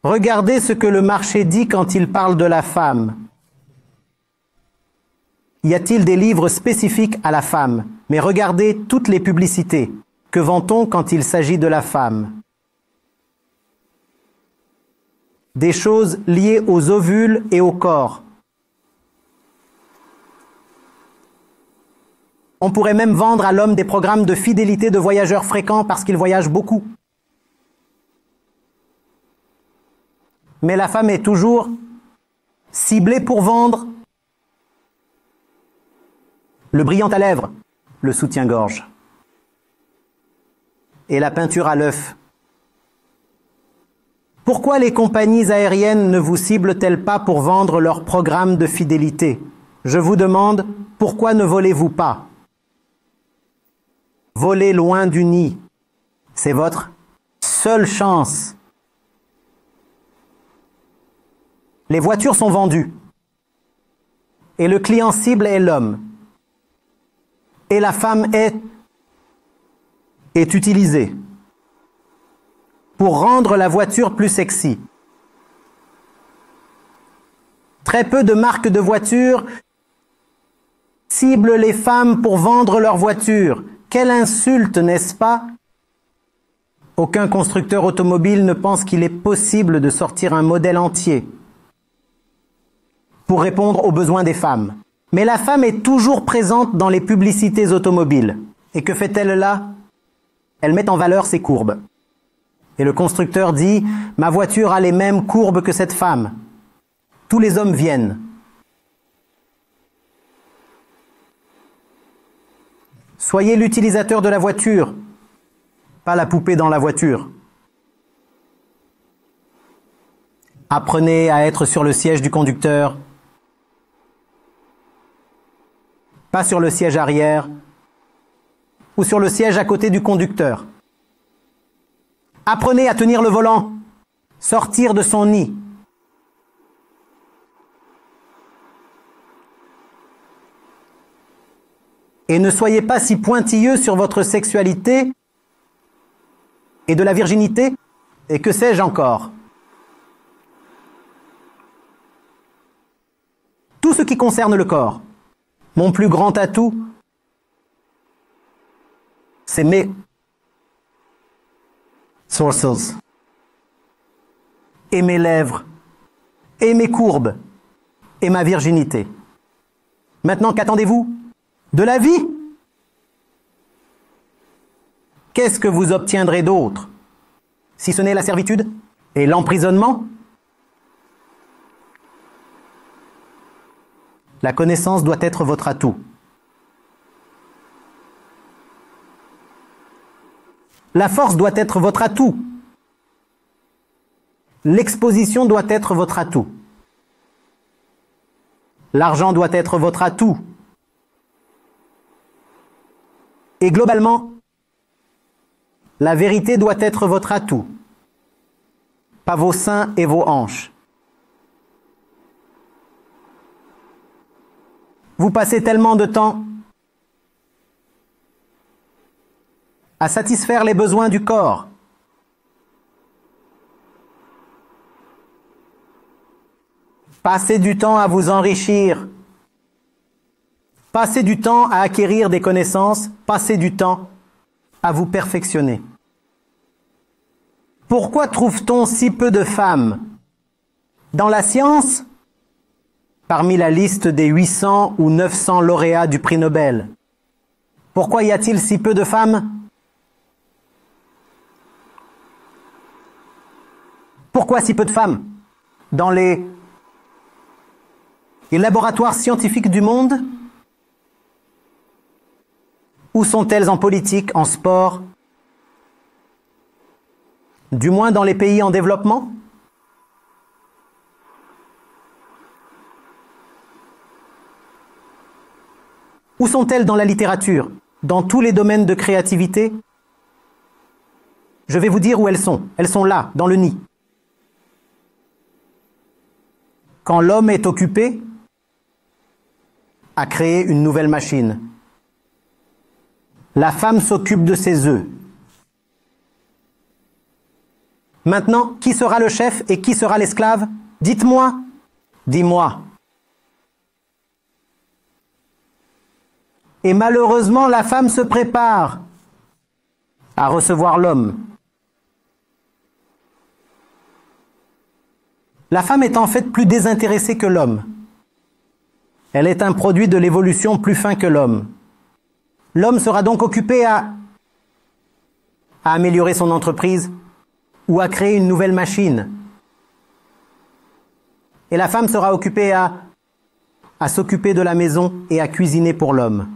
Regardez ce que le marché dit quand il parle de la femme. Y a-t-il des livres spécifiques à la femme? Mais regardez toutes les publicités. Que vend-on quand il s'agit de la femme? Des choses liées aux ovules et au corps. On pourrait même vendre à l'homme des programmes de fidélité de voyageurs fréquents parce qu'il voyage beaucoup. Mais la femme est toujours ciblée pour vendre le brillant à lèvres, le soutien-gorge et la peinture à l'œuf. Pourquoi les compagnies aériennes ne vous ciblent-elles pas pour vendre leurs programmes de fidélité? Je vous demande, pourquoi ne volez-vous pas? Volez loin du nid. C'est votre seule chance. Les voitures sont vendues. Et le client cible est l'homme. Et la femme est utilisée pour rendre la voiture plus sexy. Très peu de marques de voitures ciblent les femmes pour vendre leurs voitures. Quelle insulte, n'est-ce pas? Aucun constructeur automobile ne pense qu'il est possible de sortir un modèle entier pour répondre aux besoins des femmes. Mais la femme est toujours présente dans les publicités automobiles. Et que fait-elle là? Elle met en valeur ses courbes. Et le constructeur dit « Ma voiture a les mêmes courbes que cette femme. » Tous les hommes viennent. Soyez l'utilisateur de la voiture, pas la poupée dans la voiture. Apprenez à être sur le siège du conducteur, pas sur le siège arrière ou sur le siège à côté du conducteur. Apprenez à tenir le volant, sortir de son nid. Et ne soyez pas si pointilleux sur votre sexualité et de la virginité, et que sais-je encore. Tout ce qui concerne le corps. Mon plus grand atout, c'est mes sourcils, et mes lèvres, et mes courbes, et ma virginité. Maintenant, qu'attendez-vous? De la vie? Qu'est-ce que vous obtiendrez d'autre, si ce n'est la servitude et l'emprisonnement? La connaissance doit être votre atout. La force doit être votre atout. L'exposition doit être votre atout. L'argent doit être votre atout. Et globalement, la vérité doit être votre atout, pas vos seins et vos hanches. Vous passez tellement de temps à satisfaire les besoins du corps. Passez du temps à vous enrichir. Passez du temps à acquérir des connaissances. Passez du temps à vous perfectionner. Pourquoi trouve-t-on si peu de femmes dans la science? Parmi la liste des 800 ou 900 lauréats du prix Nobel. Pourquoi y a-t-il si peu de femmes? Pourquoi si peu de femmes dans les laboratoires scientifiques du monde? Où sont-elles en politique, en sport? Du moins dans les pays en développement? Où sont-elles dans la littérature? Dans tous les domaines de créativité? Je vais vous dire où elles sont. Elles sont là, dans le nid. Quand l'homme est occupé à créer une nouvelle machine, la femme s'occupe de ses œufs. Maintenant, qui sera le chef et qui sera l'esclave? Dites-moi. Dis-moi. Et malheureusement, la femme se prépare à recevoir l'homme. La femme est en fait plus désintéressée que l'homme. Elle est un produit de l'évolution plus fin que l'homme. L'homme sera donc occupé à améliorer son entreprise ou à créer une nouvelle machine. Et la femme sera occupée à s'occuper de la maison et à cuisiner pour l'homme.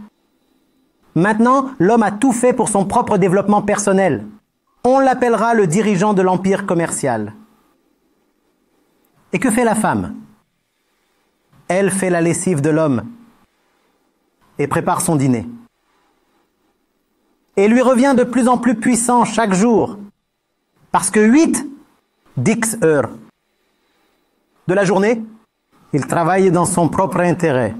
Maintenant, l'homme a tout fait pour son propre développement personnel. On l'appellera le dirigeant de l'empire commercial. Et que fait la femme? Elle fait la lessive de l'homme et prépare son dîner. Et lui revient de plus en plus puissant chaque jour. Parce que 8 Dix-heures de la journée, il travaille dans son propre intérêt.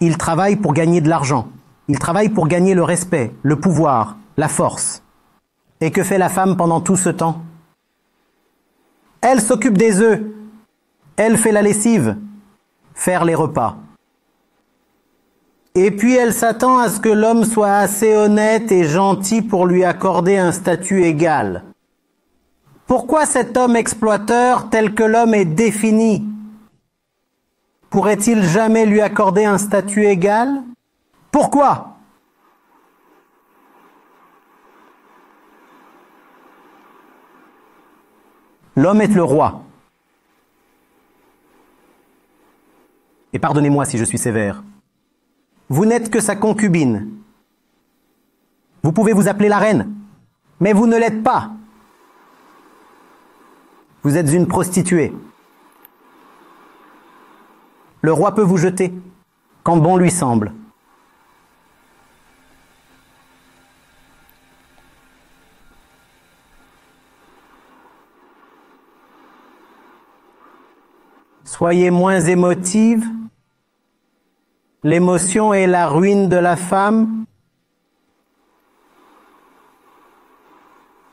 Il travaille pour gagner de l'argent. Il travaille pour gagner le respect, le pouvoir, la force. Et que fait la femme pendant tout ce temps? Elle s'occupe des œufs. Elle fait la lessive, faire les repas. Et puis elle s'attend à ce que l'homme soit assez honnête et gentil pour lui accorder un statut égal. Pourquoi cet homme exploiteur tel que l'homme est défini pourrait-il jamais lui accorder un statut égal? Pourquoi? L'homme est le roi. Et pardonnez-moi si je suis sévère. Vous n'êtes que sa concubine. Vous pouvez vous appeler la reine, mais vous ne l'êtes pas. Vous êtes une prostituée. Le roi peut vous jeter quand bon lui semble. Soyez moins émotive. L'émotion est la ruine de la femme.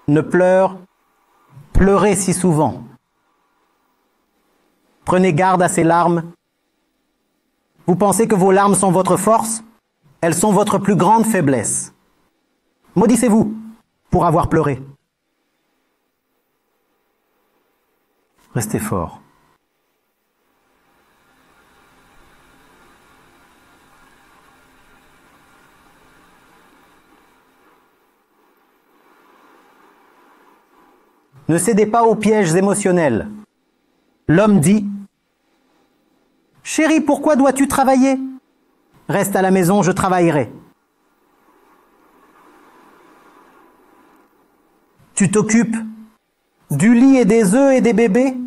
Ne pleurez si souvent. Prenez garde à ces larmes. Vous pensez que vos larmes sont votre force? Elles sont votre plus grande faiblesse. Maudissez-vous pour avoir pleuré. Restez fort. Ne cédez pas aux pièges émotionnels. L'homme dit « Chérie, pourquoi dois-tu travailler? Reste à la maison, je travaillerai. » Tu t'occupes du lit et des œufs et des bébés?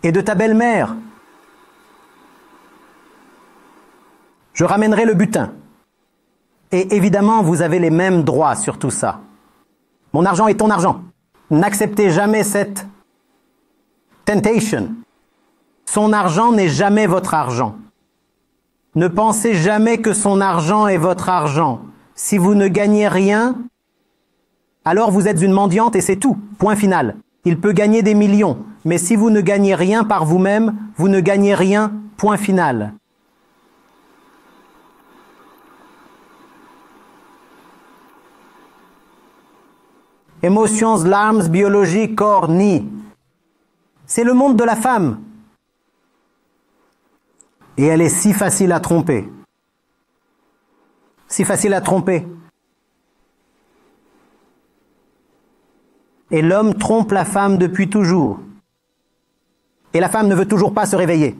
Et de ta belle-mère? Je ramènerai le butin. Et évidemment, vous avez les mêmes droits sur tout ça. Mon argent est ton argent. N'acceptez jamais cette temptation. Son argent n'est jamais votre argent. Ne pensez jamais que son argent est votre argent. Si vous ne gagnez rien, alors vous êtes une mendiante et c'est tout. Point final. Il peut gagner des millions, mais si vous ne gagnez rien par vous-même, vous ne gagnez rien. Point final. Émotions, larmes, biologie, corps, nid. C'est le monde de la femme. Et elle est si facile à tromper. Si facile à tromper. Et l'homme trompe la femme depuis toujours. Et la femme ne veut toujours pas se réveiller.